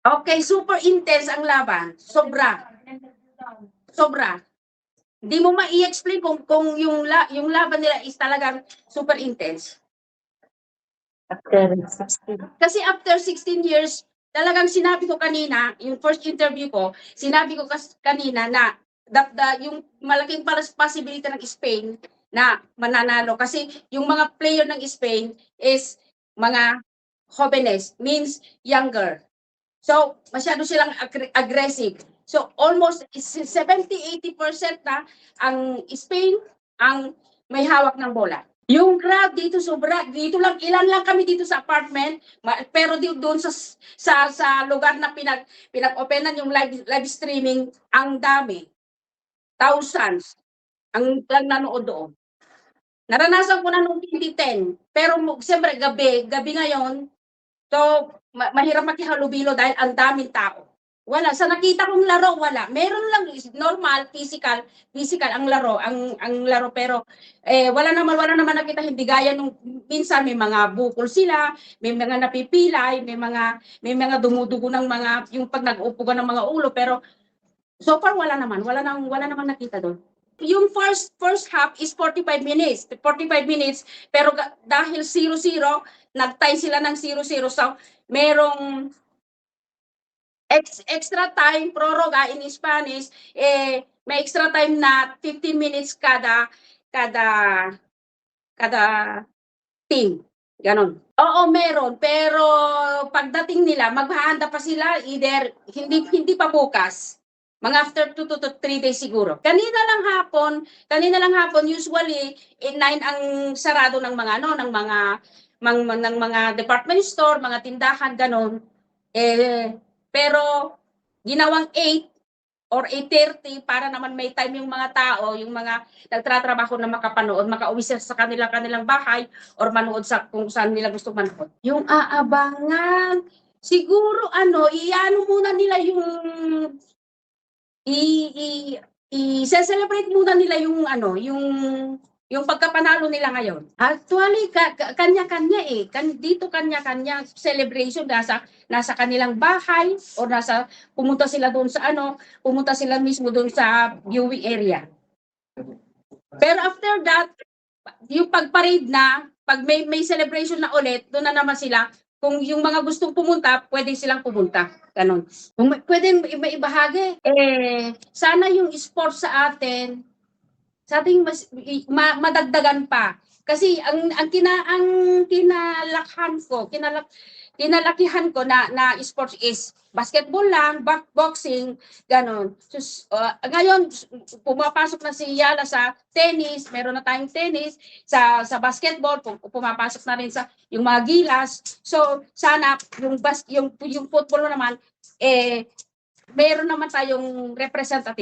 Okay, super intense ang laban, sobra. Sobra. Hindi mo mai-explain kung yung laban nila is talagang super intense. After 16. Kasi after 16 years, talagang sinabi ko kanina, yung first interview ko, sinabi ko kanina na yung malaking possibility ng Spain na mananalo kasi yung mga player ng Spain is mga jóvenes, means younger. So, masyado silang aggressive. So, almost 70-80% na ang Spain ang may hawak ng bola. Yung crowd dito sobra, dito lang ilan lang kami dito sa apartment, pero doon sa lugar na pinag-openan yung live streaming, ang dami. Thousands ang nanood doon. Naranasan ko na noong 2010, pero siyempre gabi ngayon, so mahirap makihalubilo dahil ang daming tao. Wala, sa nakita kong laro wala. Meron lang normal physical ang laro pero wala naman nakita hindi gaya nung minsan may mga bukol sila, may mga napipilay, may mga dumudugo ng mga yung pag nag-uupo ng mga ulo pero so far wala naman nakita doon. Yung first half is 45 minutes. 45 minutes, pero dahil 0-0, nag-tie sila ng 0-0. So, merong extra time, proroga in Spanish, may extra time na 15 minutes kada team. Ganon. Oo, meron. Pero pagdating nila, maghahanda pa sila either hindi pa bukas. Mga after 2 to 3 days siguro. Kanina lang hapon usually 9 ang sarado ng mga ng mga department store, mga tindahan ganon. Pero ginawang 8 or 8:30 para naman may time yung mga tao, yung mga nagtatrabaho na makapanood, makauwi sa kanilang bahay or manood sa kung saan nila gusto manood. Yung aabangan, siguro iano muna nila yung i-celebrate muna nila yung pagkapanalo nila ngayon. Actually, kanya-kanya dito kanya-kanya celebration nasa kanilang bahay o pumunta sila mismo doon sa viewing area. Pero after that, yung pag-parade na, pag may celebration na ulit, doon na naman sila. Kung yung mga gustong pumunta, pwede silang pumunta. Ganon. Kung pwede maibahagi, sana yung sport sa atin, sa ating madagdagan pa. Kasi ang kinalakihan ko na sports is basketball lang, boxing, ganon. So, ngayon, pumapasok na si Yala sa tennis, meron na tayong tennis, sa basketball, pumapasok na rin sa yung mga gilas. So, sana yung football naman, meron naman tayong representative.